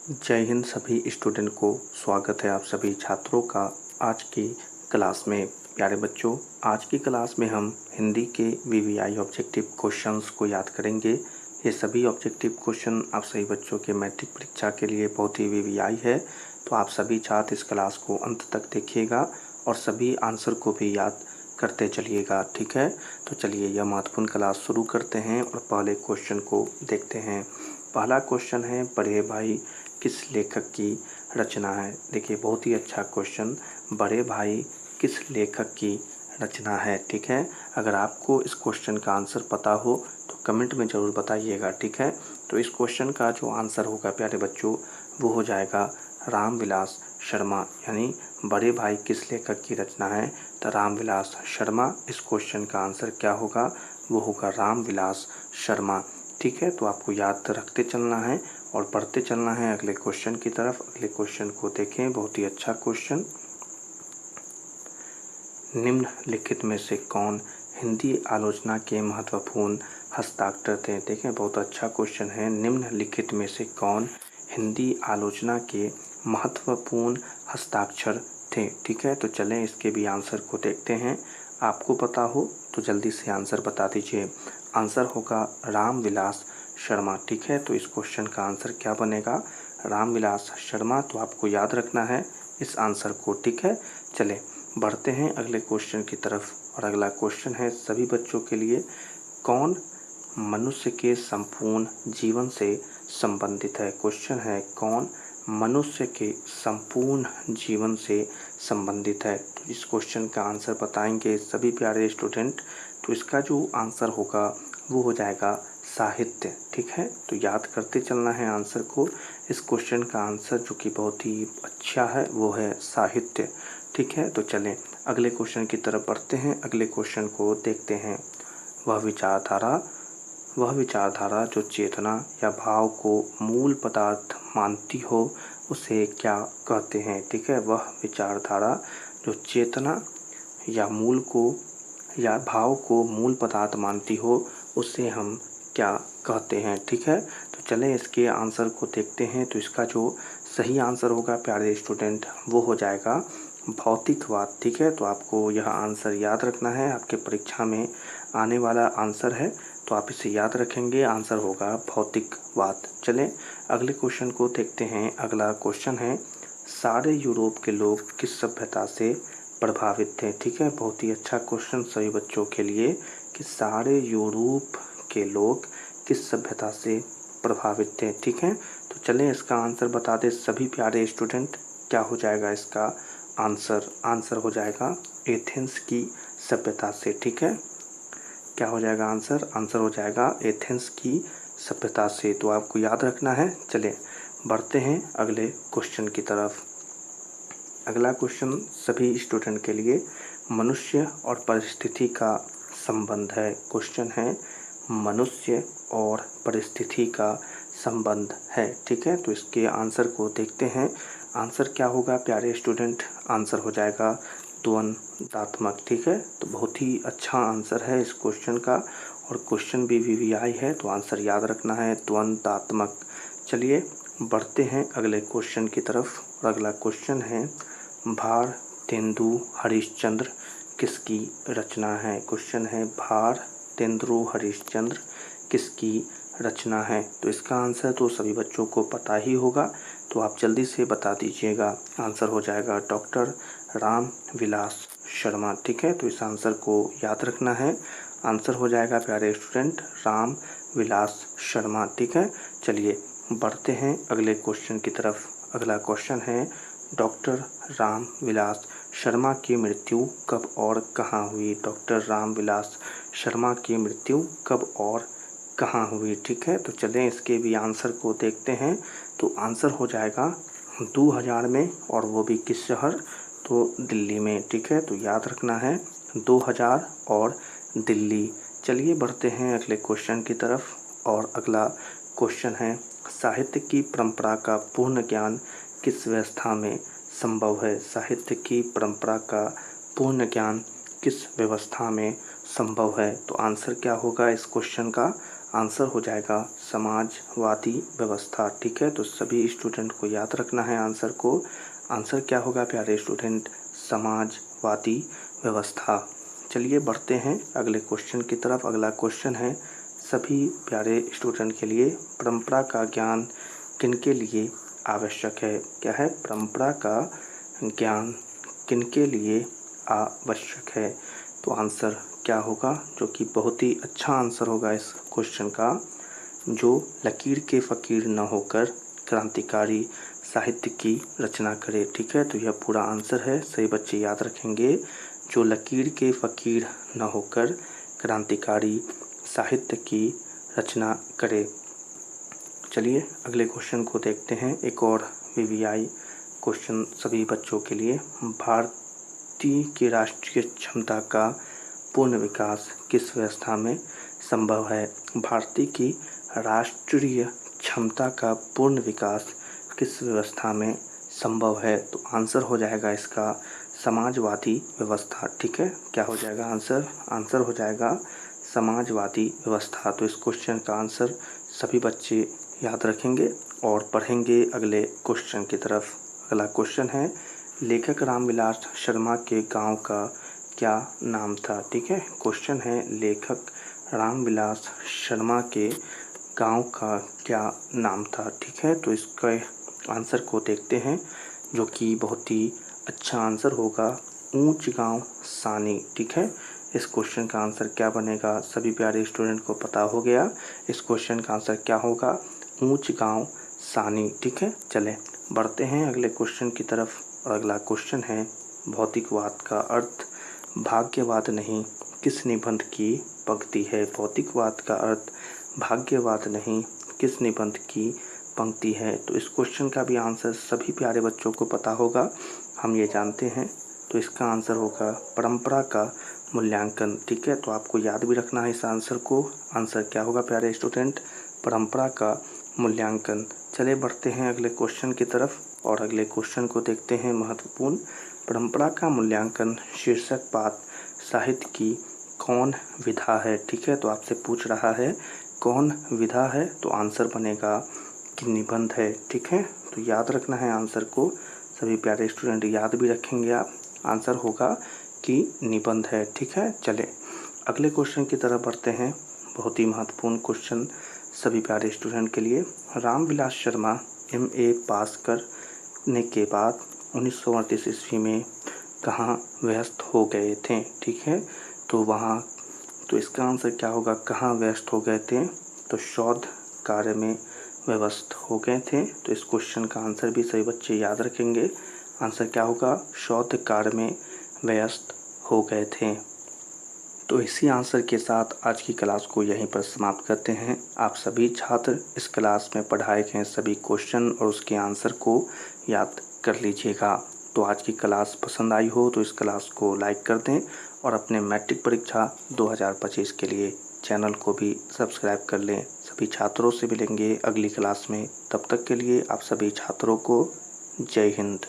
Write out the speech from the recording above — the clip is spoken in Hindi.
जय हिंद सभी स्टूडेंट को स्वागत है आप सभी छात्रों का आज की क्लास में। प्यारे बच्चों, आज की क्लास में हम हिंदी के वीवीआई ऑब्जेक्टिव क्वेश्चंस को याद करेंगे। ये सभी ऑब्जेक्टिव क्वेश्चन आप सभी बच्चों के मैट्रिक परीक्षा के लिए बहुत ही वीवीआई है, तो आप सभी छात्र इस क्लास को अंत तक देखिएगा और सभी आंसर को भी याद करते चलिएगा, ठीक है। तो चलिए यह महत्वपूर्ण क्लास शुरू करते हैं और पहले क्वेश्चन को देखते हैं। पहला क्वेश्चन है, बड़े भाई किस लेखक की रचना है। देखिए बहुत ही अच्छा क्वेश्चन, बड़े भाई किस लेखक की रचना है, ठीक है। अगर आपको इस क्वेश्चन का आंसर पता हो तो कमेंट में ज़रूर बताइएगा, ठीक है। तो इस क्वेश्चन का जो आंसर होगा प्यारे बच्चों वो हो जाएगा रामविलास शर्मा, यानी बड़े भाई किस लेखक की रचना है तो रामविलास शर्मा। इस क्वेश्चन का आंसर क्या होगा, वो होगा रामविलास शर्मा, ठीक है। तो आपको याद रखते चलना है और पढ़ते चलना है अगले क्वेश्चन की तरफ। अगले क्वेश्चन को देखें, बहुत ही अच्छा क्वेश्चन। निम्नलिखित में से कौन हिंदी आलोचना के महत्वपूर्ण हस्ताक्षर थे। देखें बहुत अच्छा क्वेश्चन है, निम्नलिखित में से कौन हिंदी आलोचना के महत्वपूर्ण हस्ताक्षर थे, ठीक है। तो चलें इसके भी आंसर को देखते हैं। आपको पता हो तो जल्दी से आंसर बता दीजिए। आंसर होगा रामविलास शर्मा, ठीक है। तो इस क्वेश्चन का आंसर क्या बनेगा, रामविलास शर्मा। तो आपको याद रखना है इस आंसर को, ठीक है। चलें बढ़ते हैं अगले क्वेश्चन की तरफ और अगला क्वेश्चन है सभी बच्चों के लिए, कौन मनुष्य के संपूर्ण जीवन से संबंधित है। क्वेश्चन है कौन मनुष्य के संपूर्ण जीवन से संबंधित है। तो इस क्वेश्चन का आंसर बताएंगे सभी प्यारे स्टूडेंट। तो इसका जो आंसर होगा वो हो जाएगा साहित्य, ठीक है। तो याद करते चलना है आंसर को। इस क्वेश्चन का आंसर जो कि बहुत ही अच्छा है वो है साहित्य, ठीक है। तो चलें अगले क्वेश्चन की तरफ बढ़ते हैं। अगले क्वेश्चन को देखते हैं। वह विचारधारा जो चेतना या भाव को मूल पदार्थ मानती हो उसे क्या कहते हैं, ठीक है। वह विचारधारा जो चेतना या भाव को मूल पदार्थ मानती हो उसे हम क्या कहते हैं, ठीक है। तो चलें इसके आंसर को देखते हैं। तो इसका जो सही आंसर होगा प्यारे स्टूडेंट वो हो जाएगा भौतिकवाद, ठीक है। तो आपको यह आंसर याद रखना है, आपके परीक्षा में आने वाला आंसर है, तो आप इसे याद रखेंगे। आंसर होगा भौतिकवाद। चलें अगले क्वेश्चन को देखते हैं। अगला क्वेश्चन है, सारे यूरोप के लोग किस सभ्यता से प्रभावित थे, ठीक है। बहुत ही अच्छा क्वेश्चन सभी बच्चों के लिए कि सारे यूरोप के लोग किस सभ्यता से प्रभावित थे, ठीक है। तो चलें इसका आंसर बता दें सभी प्यारे स्टूडेंट। क्या हो जाएगा इसका आंसर हो जाएगा एथेंस की सभ्यता से, ठीक है। क्या हो जाएगा आंसर हो जाएगा एथेंस की सभ्यता से। तो आपको याद रखना है। चलें बढ़ते हैं अगले क्वेश्चन की तरफ। अगला क्वेश्चन सभी स्टूडेंट के लिए मनुष्य और परिस्थिति का संबंध है। क्वेश्चन है मनुष्य और परिस्थिति का संबंध है, ठीक है। तो इसके आंसर को देखते हैं। आंसर क्या होगा प्यारे स्टूडेंट, आंसर हो जाएगा द्वंद्वात्मक, ठीक है। तो बहुत ही अच्छा आंसर है इस क्वेश्चन का और क्वेश्चन भी वीवीआई है, तो आंसर याद रखना है द्वंद्वात्मक। चलिए बढ़ते हैं अगले क्वेश्चन की तरफ और अगला क्वेश्चन है भारतेंदु हरिश्चंद्र किसकी रचना है। क्वेश्चन है भारतेंदु हरिश्चंद्र किसकी रचना है। तो इसका आंसर तो सभी बच्चों को पता ही होगा, तो आप जल्दी से बता दीजिएगा। आंसर हो जाएगा डॉक्टर रामविलास शर्मा, ठीक है। तो इस आंसर को याद रखना है। आंसर हो जाएगा प्यारे स्टूडेंट रामविलास शर्मा, ठीक है। चलिए बढ़ते हैं अगले क्वेश्चन की तरफ। अगला क्वेश्चन है डॉक्टर रामविलास शर्मा की मृत्यु कब और कहाँ हुई। डॉक्टर रामविलास शर्मा की मृत्यु कब और कहाँ हुई, ठीक है। तो चलें इसके भी आंसर को देखते हैं। तो आंसर हो जाएगा 2000 में, और वो भी किस शहर, तो दिल्ली में, ठीक है। तो याद रखना है 2000 और दिल्ली। चलिए बढ़ते हैं अगले क्वेश्चन की तरफ और अगला क्वेश्चन है साहित्य की परंपरा का पूर्ण ज्ञान किस व्यवस्था में संभव है। साहित्य की परंपरा का पूर्ण ज्ञान किस व्यवस्था में संभव है। तो आंसर क्या होगा इस क्वेश्चन का, आंसर हो जाएगा समाजवादी व्यवस्था। ठीक है, तो सभी स्टूडेंट को याद रखना है आंसर को। आंसर क्या होगा प्यारे स्टूडेंट? समाजवादी व्यवस्था। चलिए बढ़ते हैं अगले क्वेश्चन की तरफ। अगला क्वेश्चन है सभी प्यारे स्टूडेंट के लिए, परंपरा का ज्ञान किनके लिए आवश्यक है? क्या है? परंपरा का ज्ञान किनके लिए आवश्यक है? तो आंसर क्या होगा, जो कि बहुत ही अच्छा आंसर होगा इस क्वेश्चन का? जो लकीर के फ़कीर न होकर क्रांतिकारी साहित्य की रचना करे। ठीक है, तो यह पूरा आंसर है, सही बच्चे याद रखेंगे। जो लकीर के फ़कीर न होकर क्रांतिकारी साहित्य की रचना करे। चलिए अगले क्वेश्चन को देखते हैं। एक और वीवीआई क्वेश्चन सभी बच्चों के लिए। भारतीय की राष्ट्रीय क्षमता का पूर्ण विकास किस व्यवस्था में संभव है? भारतीय की राष्ट्रीय क्षमता का पूर्ण विकास किस व्यवस्था में संभव है? तो आंसर हो जाएगा इसका समाजवादी व्यवस्था। ठीक है, क्या हो जाएगा आंसर? आंसर हो जाएगा समाजवादी व्यवस्था। तो इस क्वेश्चन का आंसर सभी बच्चे याद रखेंगे और पढ़ेंगे अगले क्वेश्चन की तरफ। अगला क्वेश्चन है लेखक रामविलास शर्मा के गांव का क्या नाम था? ठीक है, क्वेश्चन है लेखक रामविलास शर्मा के गांव का क्या नाम था? ठीक है, तो इसके आंसर को देखते हैं, जो कि बहुत ही अच्छा आंसर होगा, ऊंच गांव सानी। ठीक है, इस क्वेश्चन का आंसर क्या बनेगा? सभी प्यारे स्टूडेंट को पता हो गया इस क्वेश्चन का आंसर क्या होगा? ऊंच गांव सानी। ठीक है, चलें बढ़ते हैं अगले क्वेश्चन की तरफ। और अगला क्वेश्चन है भौतिकवाद का अर्थ भाग्यवाद नहीं किस निबंध की पंक्ति है? भौतिकवाद का अर्थ भाग्यवाद नहीं किस निबंध की पंक्ति है? तो इस क्वेश्चन का भी आंसर सभी प्यारे बच्चों को पता होगा, हम ये जानते हैं। तो इसका आंसर होगा परंपरा का मूल्यांकन। ठीक है, तो आपको याद भी रखना है इस आंसर को। आंसर क्या होगा प्यारे स्टूडेंट? परंपरा का मूल्यांकन। चले बढ़ते हैं अगले क्वेश्चन की तरफ और अगले क्वेश्चन को देखते हैं महत्वपूर्ण। परंपरा का मूल्यांकन शीर्षक बात साहित्य की कौन विधा है? ठीक है, तो आपसे पूछ रहा है कौन विधा है, तो आंसर बनेगा कि निबंध है। ठीक है, तो याद रखना है आंसर को, सभी प्यारे स्टूडेंट याद भी रखेंगे आप। आंसर होगा कि निबंध है। ठीक है, चले अगले क्वेश्चन की तरफ बढ़ते हैं। बहुत ही महत्वपूर्ण क्वेश्चन सभी प्यारे स्टूडेंट के लिए। रामविलास शर्मा MA पास करने के बाद 1938 ईस्वी में कहाँ व्यस्त हो गए थे? ठीक है, तो इसका आंसर क्या होगा? कहाँ व्यस्त हो गए थे? तो शोध कार्य में व्यस्त हो गए थे। तो इस क्वेश्चन का आंसर भी सभी बच्चे याद रखेंगे। आंसर क्या होगा? शोध कार्य में व्यस्त हो गए थे। तो इसी आंसर के साथ आज की क्लास को यहीं पर समाप्त करते हैं। आप सभी छात्र इस क्लास में पढ़ाए गए सभी क्वेश्चन और उसके आंसर को याद कर लीजिएगा। तो आज की क्लास पसंद आई हो तो इस क्लास को लाइक कर दें और अपने मैट्रिक परीक्षा 2025 के लिए चैनल को भी सब्सक्राइब कर लें। सभी छात्रों से मिलेंगे अगली क्लास में, तब तक के लिए आप सभी छात्रों को जय हिंद।